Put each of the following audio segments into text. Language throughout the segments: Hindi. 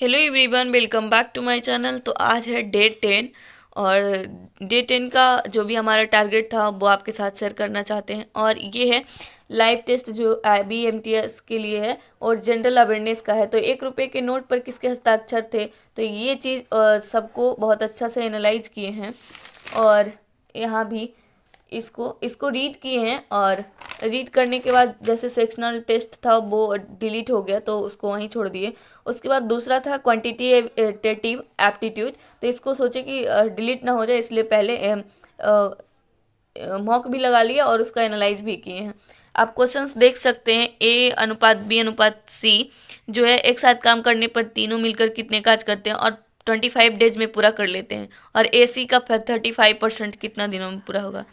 Hello everyone, welcome back to my channel. तो आज है डे 10 और डे 10 का जो भी हमारा टारगेट था वो आपके साथ शेयर करना चाहते हैं। और ये है लाइव टेस्ट जो IBMTS के लिए है और जनरल अवेयरनेस का है। तो 1 रुपये के नोट पर किसके हस्ताक्षर थे, तो ये चीज़ सबको बहुत अच्छा से एनालाइज किए हैं। और यहाँ भी इसको इसको रीड किए हैं और रीड करने के बाद जैसे सेक्शनल टेस्ट था वो डिलीट हो गया तो उसको वहीं छोड़ दिए। उसके बाद दूसरा था क्वांटिटेटिव एप्टीट्यूड, तो इसको सोचे कि डिलीट ना हो जाए इसलिए पहले मॉक भी लगा लिया और उसका एनालाइज भी किए हैं। आप क्वेश्चंस देख सकते हैं। A/B/C जो है एक साथ काम करने पर तीनों मिलकर कितने काज करते हैं और 25 डेज में पूरा कर लेते हैं। और AC का 35% कितना दिनों में पूरा होगा।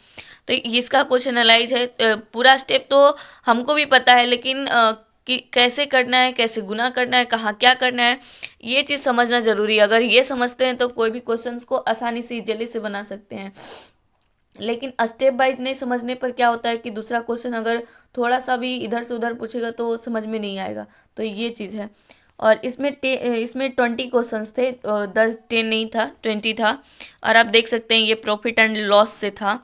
तो इसका क्वेश्चन एनालाइज है। पूरा स्टेप तो हमको भी पता है, लेकिन कि कैसे करना है, कैसे गुना करना है, कहाँ क्या करना है, ये चीज़ समझना ज़रूरी है। अगर ये समझते हैं तो कोई भी क्वेश्चंस को आसानी से जल्दी से बना सकते हैं। लेकिन स्टेप वाइज नहीं समझने पर क्या होता है कि दूसरा क्वेश्चन अगर थोड़ा सा भी इधर से उधर पूछेगा तो समझ में नहीं आएगा। तो ये चीज़ है। और इसमें 20 क्वेश्चंस थे, 10 नहीं था, 20 था। और आप देख सकते हैं ये प्रॉफिट एंड लॉस से था।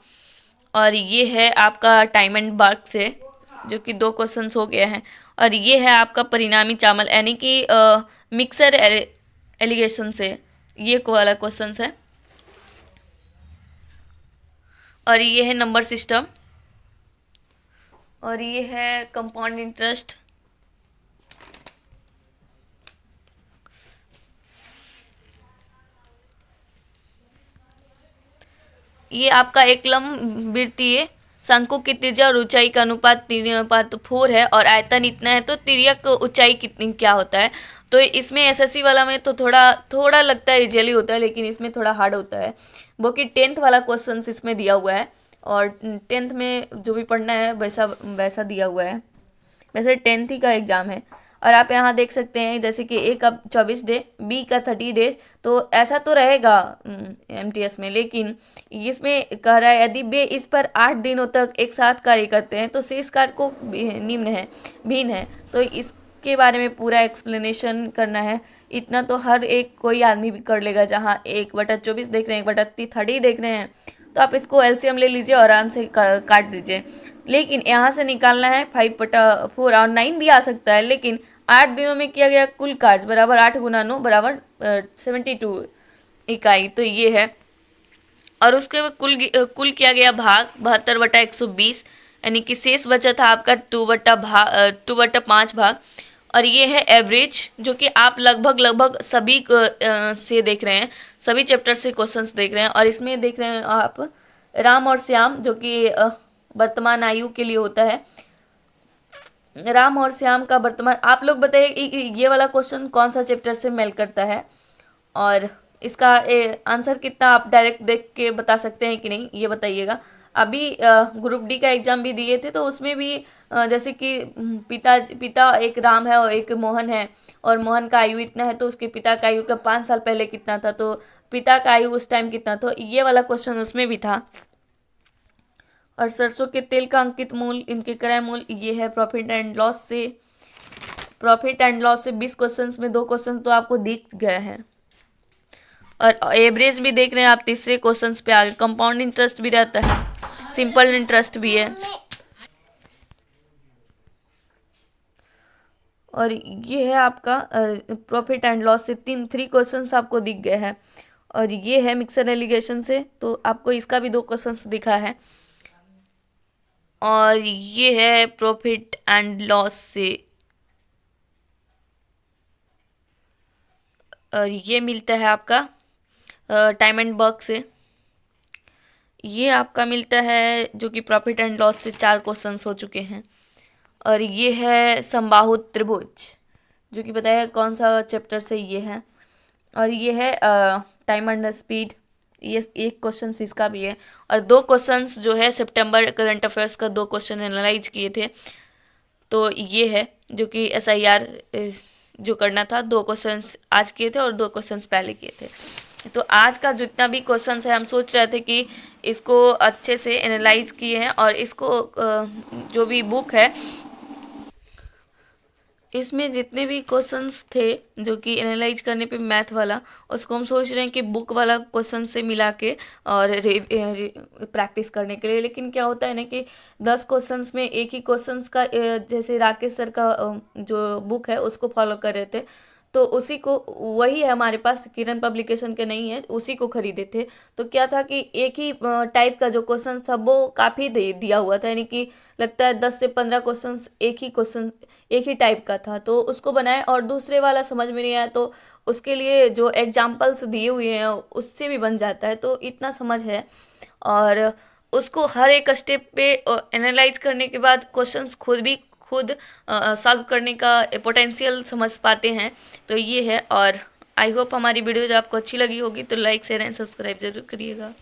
और ये है आपका टाइम एंड वर्क से, जो कि 2 क्वेश्चंस हो गया है। और ये है आपका परिणामी चावल यानी कि मिक्सर एलिगेशन से, ये को वाला क्वेश्चन है। और ये है नंबर सिस्टम। और ये है कंपाउंड इंटरेस्ट। ये आपका एकलम वृत्तीय शंकु की त्रिज्या और ऊंचाई का अनुपात 3:4 है और आयतन इतना है, तो तिर्यक ऊंचाई कितनी क्या होता है। तो इसमें SSC वाला में तो थोड़ा थोड़ा लगता है इजीली होता है, लेकिन इसमें थोड़ा हार्ड होता है। वो कि 10th वाला क्वेश्चन इसमें दिया हुआ है और 10th में जो भी पढ़ना है वैसा वैसा दिया हुआ है। वैसे 10th ही का एग्ज़ाम है। और आप यहाँ देख सकते हैं जैसे कि A का 24 डे, B का 30 डेज, तो ऐसा तो रहेगा MTS में। लेकिन इसमें कह रहा है यदि वे इस पर 8 दिनों तक एक साथ कार्य करते हैं तो शेष कार्य को निम्न है भिन्न है। तो इसके बारे में पूरा एक्सप्लेनेशन करना है। इतना तो हर एक कोई आदमी भी कर लेगा। जहाँ 1/24 देख रहे हैं, 1/30 देख रहे हैं, तो आप इसको LCM ले लीजिए और आराम से काट दीजिए। लेकिन यहाँ से निकालना है 5/4 और 9 भी आ सकता है। लेकिन 8 दिनों में किया गया कुल कार्य बराबर 8 × 9 बराबर 72 इकाई, तो ये है। और उसके बाद कुल किया गया भाग 72/120, यानी कि शेष बचा था आपका 2/5 भाग। और ये है एवरेज, जो कि आप लगभग लगभग सभी से देख रहे हैं, सभी चैप्टर से क्वेश्चंस देख रहे हैं। और इसमें देख रहे हैं आप राम और श्याम, जो कि वर्तमान आयु के लिए होता है। राम और श्याम का वर्तमान, आप लोग बताइए ये वाला क्वेश्चन कौन सा चैप्टर से मेल करता है और इसका आंसर कितना आप डायरेक्ट देख के बता सकते हैं कि नहीं, ये बताइएगा। अभी ग्रुप D का एग्जाम भी दिए थे तो उसमें भी जैसे कि पिता एक राम है और एक मोहन है, और मोहन का आयु इतना है तो उसके पिता का आयु का 5 साल पहले कितना था, तो पिता का आयु उस टाइम कितना, तो ये वाला क्वेश्चन उसमें भी था। और सरसों के तेल का अंकित मूल्य, इनके क्रय मूल्य, ये है प्रॉफिट एंड लॉस से। 20 क्वेश्चंस में 2 क्वेश्चन तो आपको दिख गए हैं। और एवरेज भी देख रहे हैं आप तीसरे क्वेश्चंस पे आगे। कंपाउंड इंटरेस्ट भी रहता है, सिंपल इंटरेस्ट भी है। और ये है आपका प्रॉफिट एंड लॉस से 3 क्वेश्चंस आपको दिख गए हैं। और ये है मिक्सर एलिगेशन से, तो आपको इसका भी 2 क्वेश्चंस दिखा है। और ये है प्रॉफिट एंड लॉस से, और ये मिलता है आपका टाइम एंड वर्क से। ये आपका मिलता है जो कि प्रॉफिट एंड लॉस से 4 क्वेश्चंस हो चुके हैं। और ये है समबाहु त्रिभुज, जो कि बताया कौन सा चैप्टर से ये है। और ये है टाइम एंड स्पीड, ये 1 क्वेश्चन इसका भी है। और 2 क्वेश्चंस जो है सितंबर करंट अफेयर्स का 2 क्वेश्चन एनालाइज किए थे, तो ये है जो कि SIR जो करना था। 2 क्वेश्चंस आज किए थे और 2 क्वेश्चंस पहले किए थे। तो आज का जितना भी क्वेश्चंस है हम सोच रहे थे कि इसको अच्छे से एनालाइज किए हैं और इसको जो भी बुक है इसमें जितने भी क्वेश्चंस थे जो कि एनालाइज करने पे मैथ वाला, उसको हम सोच रहे हैं कि बुक वाला क्वेश्चन से मिला के और प्रैक्टिस करने के लिए। लेकिन क्या होता है ना कि 10 क्वेश्चंस में एक ही क्वेश्चंस का जैसे राकेश सर का जो बुक है उसको फॉलो कर रहे थे, तो उसी को, वही है हमारे पास, किरण पब्लिकेशन के नहीं है, उसी को खरीदे थे। तो क्या था कि एक ही टाइप का जो क्वेश्चन था वो काफ़ी दे दिया हुआ था, यानी कि लगता है 10 से 15 क्वेश्चन एक ही टाइप का था, तो उसको बनाए और दूसरे वाला समझ में नहीं आया तो उसके लिए जो एग्जाम्पल्स दिए हुए हैं उससे भी बन जाता है, तो इतना समझ है। और उसको हर एक स्टेप पे एनालाइज करने के बाद क्वेश्चंस खुद सॉल्व करने का पोटेंशियल समझ पाते हैं। तो ये है। और आई होप हमारी वीडियोज आपको अच्छी लगी होगी, तो लाइक शेयर एंड सब्सक्राइब जरूर करिएगा।